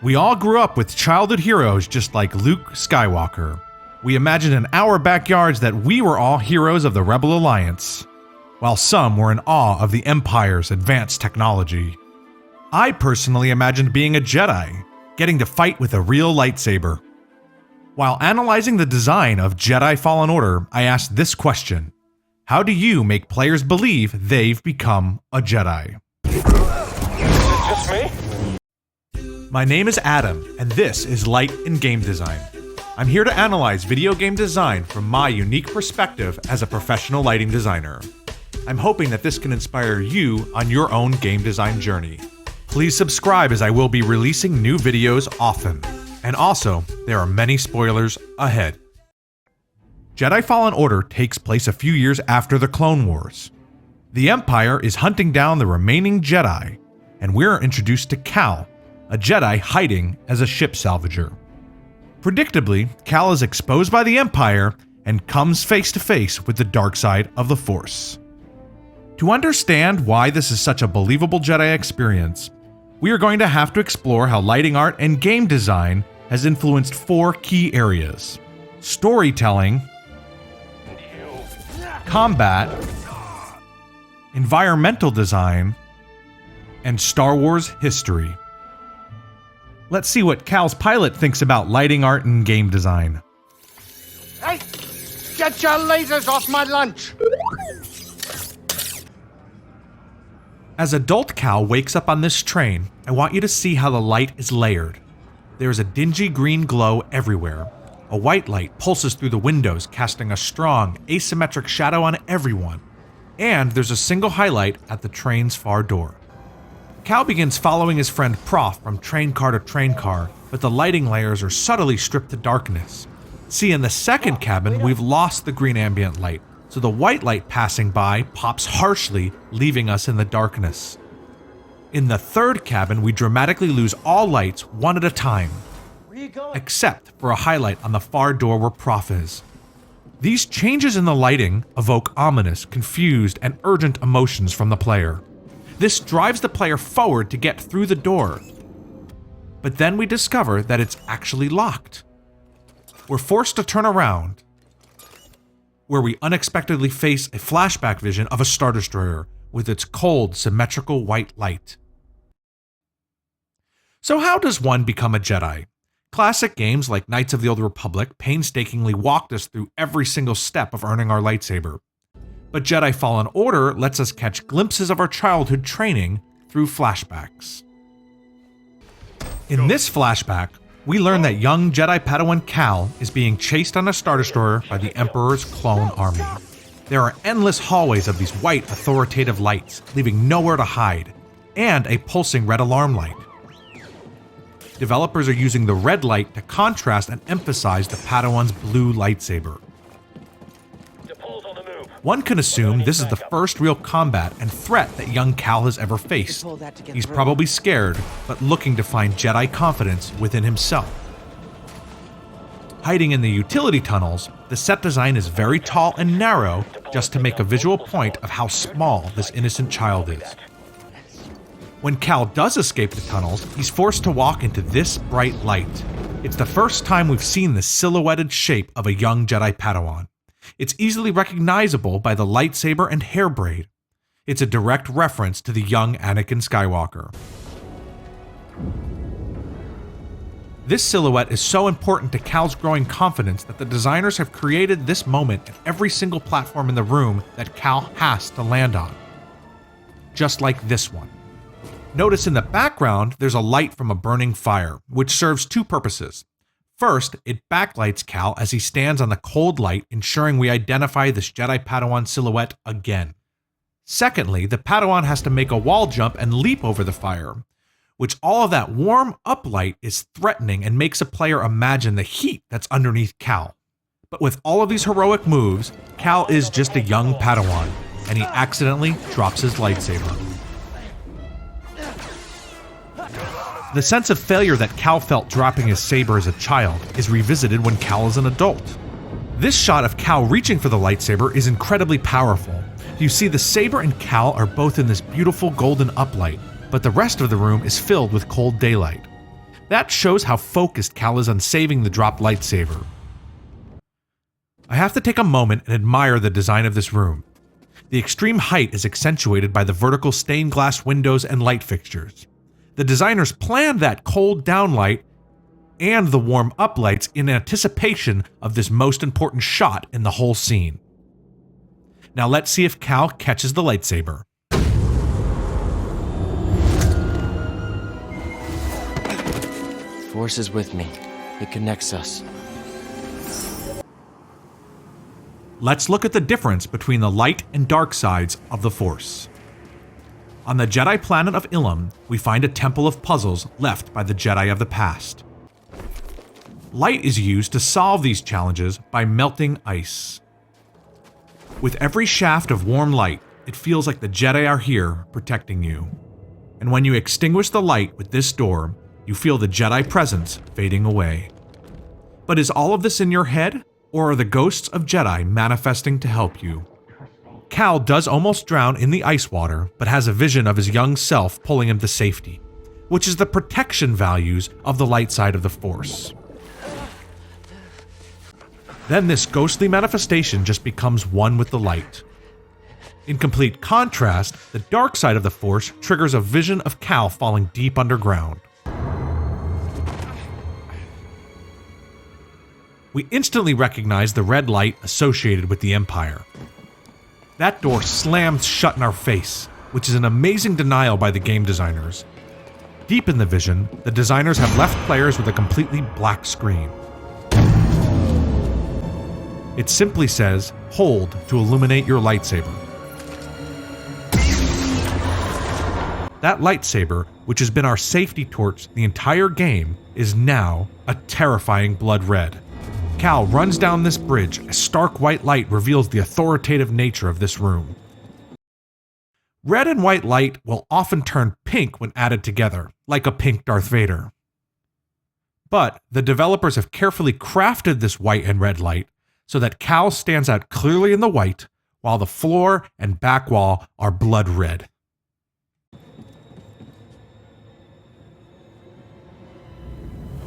We all grew up with childhood heroes just like Luke Skywalker. We imagined in our backyards that we were all heroes of the Rebel Alliance, while some were in awe of the Empire's advanced technology. I personally imagined being a Jedi, getting to fight with a real lightsaber. While analyzing the design of Jedi Fallen Order, I asked this question: how do you make players believe they've become a Jedi? Is it just me? My name is Adam, and this is Light in Game Design. I'm here to analyze video game design from my unique perspective as a professional lighting designer. I'm hoping that this can inspire you on your own game design journey. Please subscribe, as I will be releasing new videos often. And also, there are many spoilers ahead. Jedi Fallen Order takes place a few years after the Clone Wars. The Empire is hunting down the remaining Jedi, and we're introduced to Cal, a Jedi hiding as a ship salvager. Predictably, Cal is exposed by the Empire and comes face to face with the dark side of the Force. To understand why this is such a believable Jedi experience, we are going to have to explore how lighting art and game design has influenced 4 key areas: storytelling, combat, environmental design, and Star Wars history. Let's see what Cal's pilot thinks about lighting art and game design. Hey! Get your lasers off my lunch! As adult Cal wakes up on this train, I want you to see how the light is layered. There is a dingy green glow everywhere. A white light pulses through the windows, casting a strong, asymmetric shadow on everyone. And there's a single highlight at the train's far door. Cal begins following his friend Prof from train car to train car, but the lighting layers are subtly stripped to darkness. See, in the second cabin, we've lost the green ambient light, so the white light passing by pops harshly, leaving us in the darkness. In the third cabin, we dramatically lose all lights one at a time, except for a highlight on the far door where Prof is. These changes in the lighting evoke ominous, confused, and urgent emotions from the player. This drives the player forward to get through the door, but then we discover that it's actually locked. We're forced to turn around, where we unexpectedly face a flashback vision of a Star Destroyer with its cold, symmetrical white light. So how does one become a Jedi? Classic games like Knights of the Old Republic painstakingly walked us through every single step of earning our lightsaber. But Jedi Fallen Order lets us catch glimpses of our childhood training through flashbacks. In this flashback, we learn that young Jedi Padawan Cal is being chased on a Star Destroyer by the Emperor's clone army. There are endless hallways of these white, authoritative lights, leaving nowhere to hide, and a pulsing red alarm light. Developers are using the red light to contrast and emphasize the Padawan's blue lightsaber. One can assume this is the first real combat and threat that young Cal has ever faced. He's probably scared, but looking to find Jedi confidence within himself. Hiding in the utility tunnels, the set design is very tall and narrow, just to make a visual point of how small this innocent child is. When Cal does escape the tunnels, he's forced to walk into this bright light. It's the first time we've seen the silhouetted shape of a young Jedi Padawan. It's easily recognizable by the lightsaber and hair braid. It's a direct reference to the young Anakin Skywalker. This silhouette is so important to Cal's growing confidence that the designers have created this moment at every single platform in the room that Cal has to land on. Just like this one. Notice in the background there's a light from a burning fire, which serves 2 purposes. First, it backlights Cal as he stands on the cold light, ensuring we identify this Jedi Padawan silhouette again. Secondly, the Padawan has to make a wall jump and leap over the fire, which all of that warm up light is threatening and makes a player imagine the heat that's underneath Cal. But with all of these heroic moves, Cal is just a young Padawan, and he accidentally drops his lightsaber. The sense of failure that Cal felt dropping his saber as a child is revisited when Cal is an adult. This shot of Cal reaching for the lightsaber is incredibly powerful. You see, the saber and Cal are both in this beautiful golden uplight, but the rest of the room is filled with cold daylight. That shows how focused Cal is on saving the dropped lightsaber. I have to take a moment and admire the design of this room. The extreme height is accentuated by the vertical stained glass windows and light fixtures. The designers planned that cold downlight and the warm uplights in anticipation of this most important shot in the whole scene. Now let's see if Cal catches the lightsaber. Force is with me. It connects us. Let's look at the difference between the light and dark sides of the Force. On the Jedi planet of Ilum, we find a temple of puzzles left by the Jedi of the past. Light is used to solve these challenges by melting ice. With every shaft of warm light, it feels like the Jedi are here protecting you. And when you extinguish the light with this door, you feel the Jedi presence fading away. But is all of this in your head, or are the ghosts of Jedi manifesting to help you? Cal does almost drown in the ice water, but has a vision of his young self pulling him to safety, which is the protection values of the light side of the Force. Then this ghostly manifestation just becomes one with the light. In complete contrast, the dark side of the Force triggers a vision of Cal falling deep underground. We instantly recognize the red light associated with the Empire. That door slams shut in our face, which is an amazing denial by the game designers. Deep in the vision, the designers have left players with a completely black screen. It simply says, "Hold to illuminate your lightsaber." That lightsaber, which has been our safety torch the entire game, is now a terrifying blood red. Cal runs down this bridge as stark white light reveals the authoritative nature of this room. Red and white light will often turn pink when added together, like a pink Darth Vader. But the developers have carefully crafted this white and red light so that Cal stands out clearly in the white, while the floor and back wall are blood red.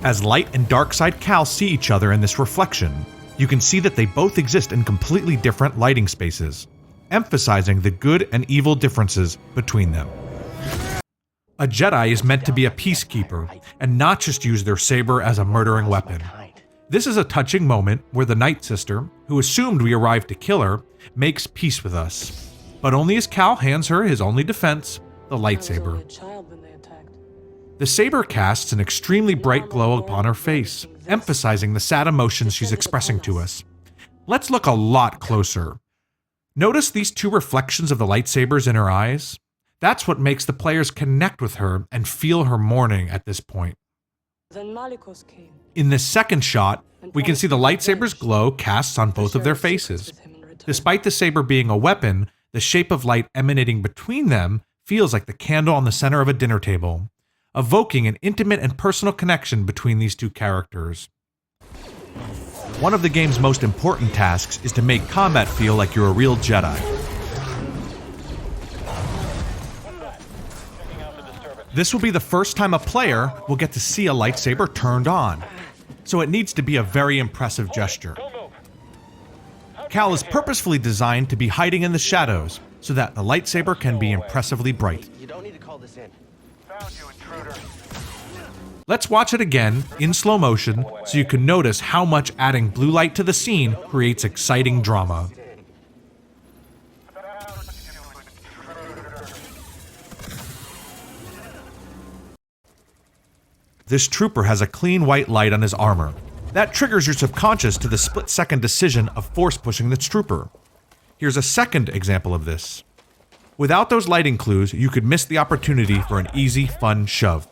As light and dark side Cal see each other in this reflection, you can see that they both exist in completely different lighting spaces, emphasizing the good and evil differences between them. A Jedi is meant to be a peacekeeper and not just use their saber as a murdering weapon. This is a touching moment where the Night Sister, who assumed we arrived to kill her, makes peace with us. But only as Cal hands her his only defense, the lightsaber. The saber casts an extremely bright glow upon her face, emphasizing the sad emotions she's expressing to us. Let's look a lot closer. Notice these two reflections of the lightsabers in her eyes? That's what makes the players connect with her and feel her mourning at this point. In this second shot, we can see the lightsaber's glow casts on both of their faces. Despite the saber being a weapon, the shape of light emanating between them feels like the candle on the center of a dinner table, evoking an intimate and personal connection between these two characters. One of the game's most important tasks is to make combat feel like you're a real Jedi. This will be the first time a player will get to see a lightsaber turned on, so it needs to be a very impressive gesture. Cal is purposefully designed to be hiding in the shadows so that the lightsaber can be impressively bright. You don't need to call this in. Let's watch it again in slow motion so you can notice how much adding blue light to the scene creates exciting drama. This trooper has a clean white light on his armor. That triggers your subconscious to the split-second decision of force pushing this trooper. Here's a second example of this. Without those lighting clues, you could miss the opportunity for an easy, fun shove.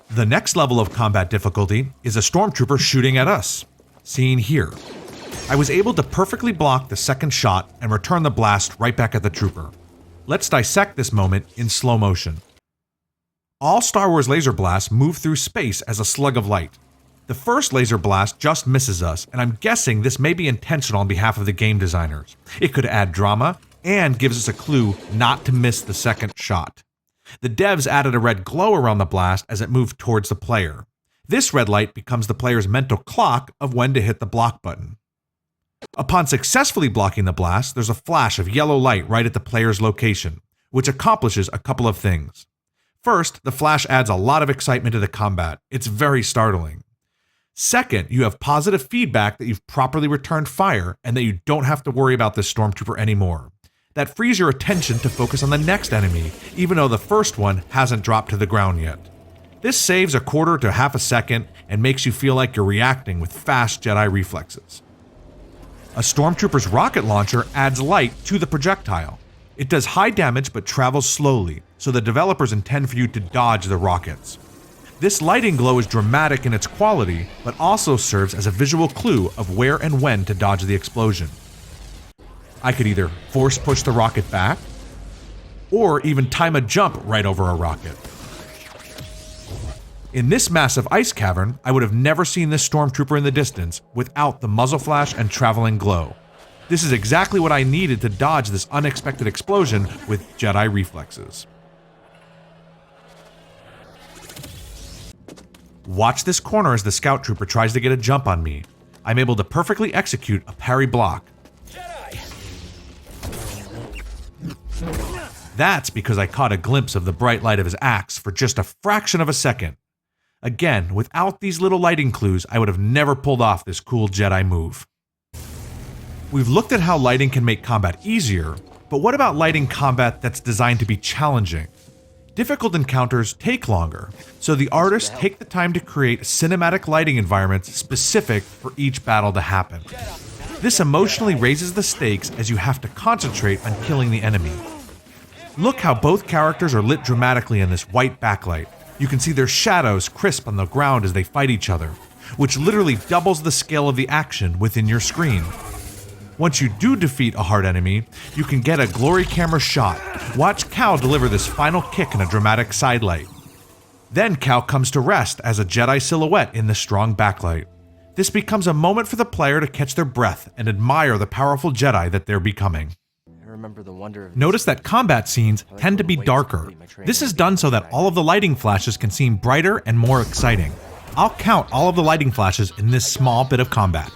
The next level of combat difficulty is a stormtrooper shooting at us, seen here. I was able to perfectly block the second shot and return the blast right back at the trooper. Let's dissect this moment in slow motion. All Star Wars laser blasts move through space as a slug of light. The first laser blast just misses us, and I'm guessing this may be intentional on behalf of the game designers. It could add drama and gives us a clue not to miss the second shot. The devs added a red glow around the blast as it moved towards the player. This red light becomes the player's mental clock of when to hit the block button. Upon successfully blocking the blast, there's a flash of yellow light right at the player's location, which accomplishes a couple of things. First, the flash adds a lot of excitement to the combat. It's very startling. Second, you have positive feedback that you've properly returned fire and that you don't have to worry about this stormtrooper anymore. That frees your attention to focus on the next enemy, even though the first one hasn't dropped to the ground yet. This saves a quarter to half a second and makes you feel like you're reacting with fast Jedi reflexes. A stormtrooper's rocket launcher adds light to the projectile. It does high damage but travels slowly, so the developers intend for you to dodge the rockets. This lighting glow is dramatic in its quality, but also serves as a visual clue of where and when to dodge the explosion. I could either force push the rocket back, or even time a jump right over a rocket. In this massive ice cavern, I would have never seen this stormtrooper in the distance without the muzzle flash and traveling glow. This is exactly what I needed to dodge this unexpected explosion with Jedi reflexes. Watch this corner as the scout trooper tries to get a jump on me. I'm able to perfectly execute a parry block. That's because I caught a glimpse of the bright light of his axe for just a fraction of a second. Again, without these little lighting clues, I would have never pulled off this cool Jedi move. We've looked at how lighting can make combat easier, but what about lighting combat that's designed to be challenging? Difficult encounters take longer, so the artists take the time to create cinematic lighting environments specific for each battle to happen. This emotionally raises the stakes as you have to concentrate on killing the enemy. Look how both characters are lit dramatically in this white backlight. You can see their shadows crisp on the ground as they fight each other, which literally doubles the scale of the action within your screen. Once you do defeat a hard enemy, you can get a glory camera shot. Watch Cal deliver this final kick in a dramatic sidelight. Then Cal comes to rest as a Jedi silhouette in the strong backlight. This becomes a moment for the player to catch their breath and admire the powerful Jedi that they're becoming. Notice that combat scenes tend to be darker. This is done so that all of the lighting flashes can seem brighter and more exciting. I'll count all of the lighting flashes in this small bit of combat.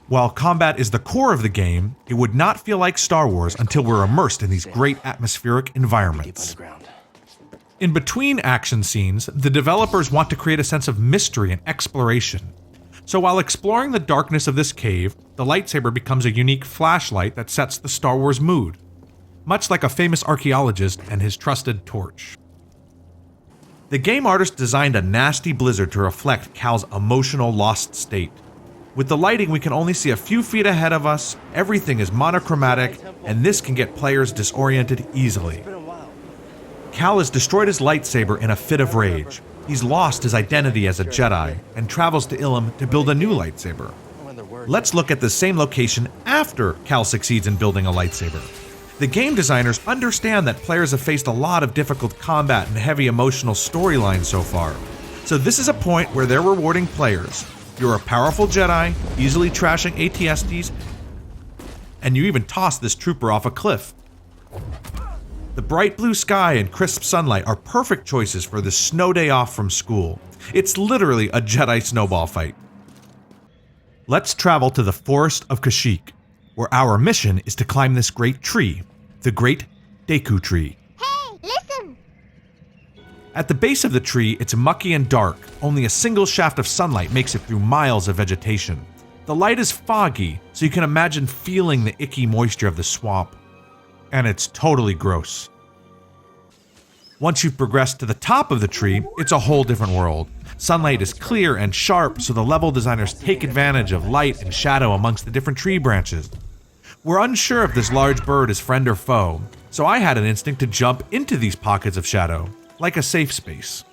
While combat is the core of the game, it would not feel like Star Wars until we're immersed in these great atmospheric environments. In between action scenes, the developers want to create a sense of mystery and exploration. So while exploring the darkness of this cave, the lightsaber becomes a unique flashlight that sets the Star Wars mood, much like a famous archaeologist and his trusted torch. The game artist designed a nasty blizzard to reflect Cal's emotional lost state. With the lighting, we can only see a few feet ahead of us, everything is monochromatic, and this can get players disoriented easily. Cal has destroyed his lightsaber in a fit of rage. He's lost his identity as a Jedi, and travels to Ilum to build a new lightsaber. Let's look at the same location after Cal succeeds in building a lightsaber. The game designers understand that players have faced a lot of difficult combat and heavy emotional storylines so far. So this is a point where they're rewarding players. You're a powerful Jedi, easily trashing ATSTs, and you even toss this trooper off a cliff. The bright blue sky and crisp sunlight are perfect choices for this snow day off from school. It's literally a Jedi snowball fight. Let's travel to the Forest of Kashyyyk, where our mission is to climb this great tree, the Great Deku Tree. Hey, listen! At the base of the tree, it's mucky and dark. Only a single shaft of sunlight makes it through miles of vegetation. The light is foggy, so you can imagine feeling the icky moisture of the swamp. And it's totally gross. Once you've progressed to the top of the tree, it's a whole different world. Sunlight is clear and sharp, so the level designers take advantage of light and shadow amongst the different tree branches. We're unsure if this large bird is friend or foe, so I had an instinct to jump into these pockets of shadow, like a safe space.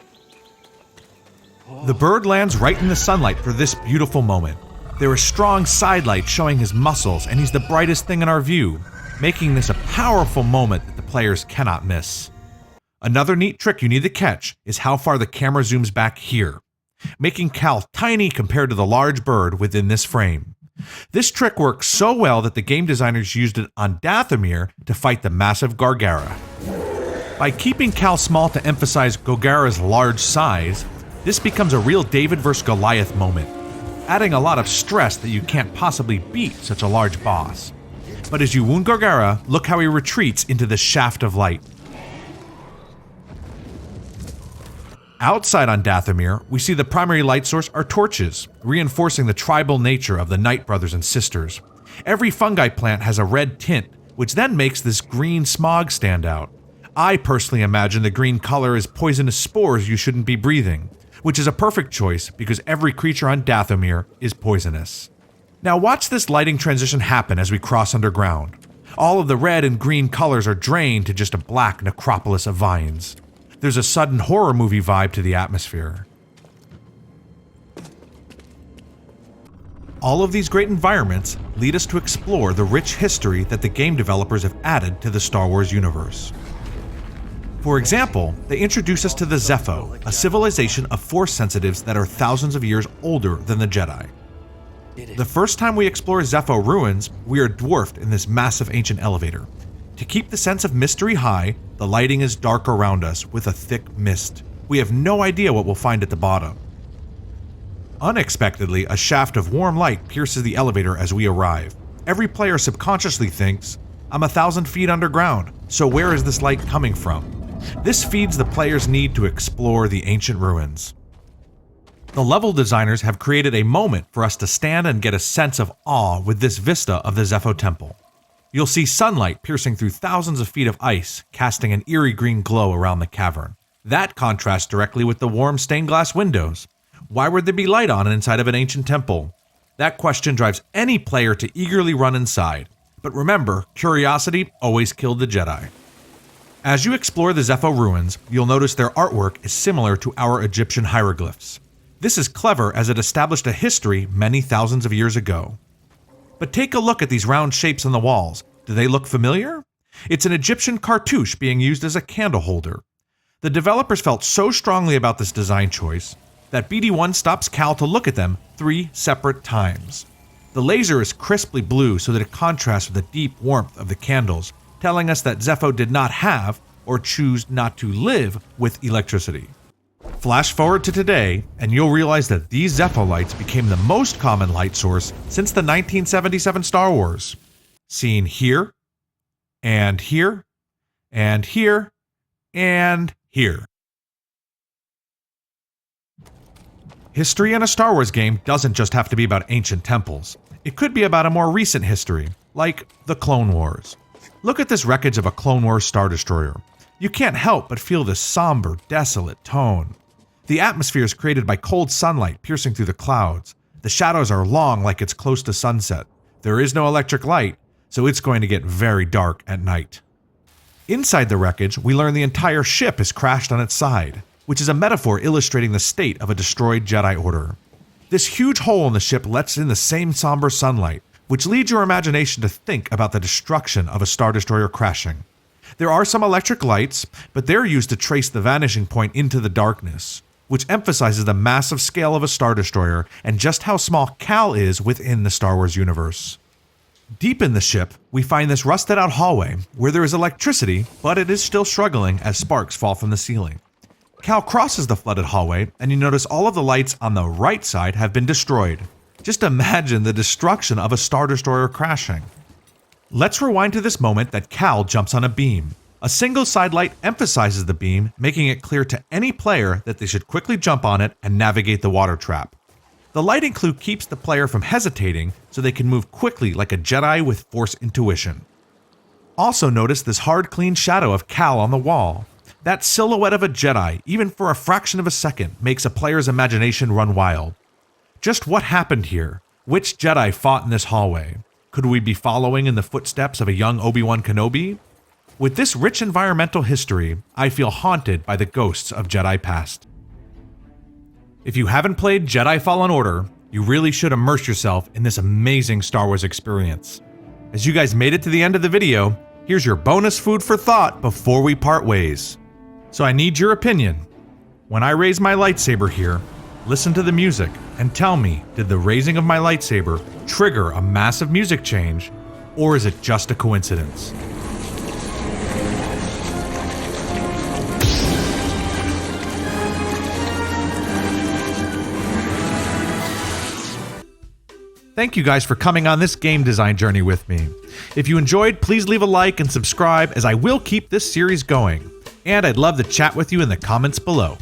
The bird lands right in the sunlight for this beautiful moment. There is strong side light showing his muscles, and he's the brightest thing in our view, making this a powerful moment that the players cannot miss. Another neat trick you need to catch is how far the camera zooms back here, making Cal tiny compared to the large bird within this frame. This trick works so well that the game designers used it on Dathomir to fight the massive Gargara. By keeping Cal small to emphasize Golgara's large size, this becomes a real David vs. Goliath moment, adding a lot of stress that you can't possibly beat such a large boss. But as you wound Gargara, look how he retreats into the shaft of light. Outside on Dathomir, we see the primary light source are torches, reinforcing the tribal nature of the Night Brothers and Sisters. Every fungi plant has a red tint, which then makes this green smog stand out. I personally imagine the green color is poisonous spores you shouldn't be breathing, which is a perfect choice because every creature on Dathomir is poisonous. Now watch this lighting transition happen as we cross underground. All of the red and green colors are drained to just a black necropolis of vines. There's a sudden horror movie vibe to the atmosphere. All of these great environments lead us to explore the rich history that the game developers have added to the Star Wars universe. For example, they introduce us to the Zepho, a civilization of Force sensitives that are thousands of years older than the Jedi. The first time we explore Zepho ruins, we are dwarfed in this massive ancient elevator. To keep the sense of mystery high, the lighting is dark around us with a thick mist. We have no idea what we'll find at the bottom. Unexpectedly, a shaft of warm light pierces the elevator as we arrive. Every player subconsciously thinks, I'm 1,000 feet underground, so where is this light coming from? This feeds the player's need to explore the ancient ruins. The level designers have created a moment for us to stand and get a sense of awe with this vista of the Zepho Temple. You'll see sunlight piercing through thousands of feet of ice, casting an eerie green glow around the cavern. That contrasts directly with the warm stained glass windows. Why would there be light on inside of an ancient temple? That question drives any player to eagerly run inside. But remember, curiosity always killed the Jedi. As you explore the Zepho ruins, you'll notice their artwork is similar to our Egyptian hieroglyphs. This is clever as it established a history many thousands of years ago. But take a look at these round shapes on the walls. Do they look familiar? It's an Egyptian cartouche being used as a candle holder. The developers felt so strongly about this design choice that BD1 stops Cal to look at them 3 separate times. The laser is crisply blue so that it contrasts with the deep warmth of the candles, telling us that Zepho did not have or choose not to live with electricity. Flash forward to today, and you'll realize that these Zepho lights became the most common light source since the 1977 Star Wars. Seen here, and here, and here, and here. History in a Star Wars game doesn't just have to be about ancient temples. It could be about a more recent history, like the Clone Wars. Look at this wreckage of a Clone Wars Star Destroyer. You can't help but feel this somber, desolate tone. The atmosphere is created by cold sunlight piercing through the clouds. The shadows are long like it's close to sunset. There is no electric light, so it's going to get very dark at night. Inside the wreckage, we learn the entire ship has crashed on its side, which is a metaphor illustrating the state of a destroyed Jedi Order. This huge hole in the ship lets in the same somber sunlight, which leads your imagination to think about the destruction of a Star Destroyer crashing. There are some electric lights, but they're used to trace the vanishing point into the darkness, which emphasizes the massive scale of a Star Destroyer and just how small Cal is within the Star Wars universe. Deep in the ship, we find this rusted out hallway where there is electricity, but it is still struggling as sparks fall from the ceiling. Cal crosses the flooded hallway, and you notice all of the lights on the right side have been destroyed. Just imagine the destruction of a Star Destroyer crashing. Let's rewind to this moment that Cal jumps on a beam. A single side light emphasizes the beam, making it clear to any player that they should quickly jump on it and navigate the water trap. The lighting clue keeps the player from hesitating so they can move quickly like a Jedi with Force intuition. Also notice this hard, clean shadow of Cal on the wall. That silhouette of a Jedi, even for a fraction of a second, makes a player's imagination run wild. Just what happened here? Which Jedi fought in this hallway? Could we be following in the footsteps of a young Obi-Wan Kenobi? With this rich environmental history, I feel haunted by the ghosts of Jedi past. If you haven't played Jedi Fallen Order, You really should immerse yourself in this amazing Star Wars experience. As you guys made it to the end of the video, here's your bonus food for thought before we part ways. So I need your opinion. When I raise my lightsaber here, listen to the music and tell me, did the raising of my lightsaber trigger a massive music change, or is it just a coincidence? Thank you guys for coming on this game design journey with me. If you enjoyed, please leave a like and subscribe, as I will keep this series going. And I'd love to chat with you in the comments below.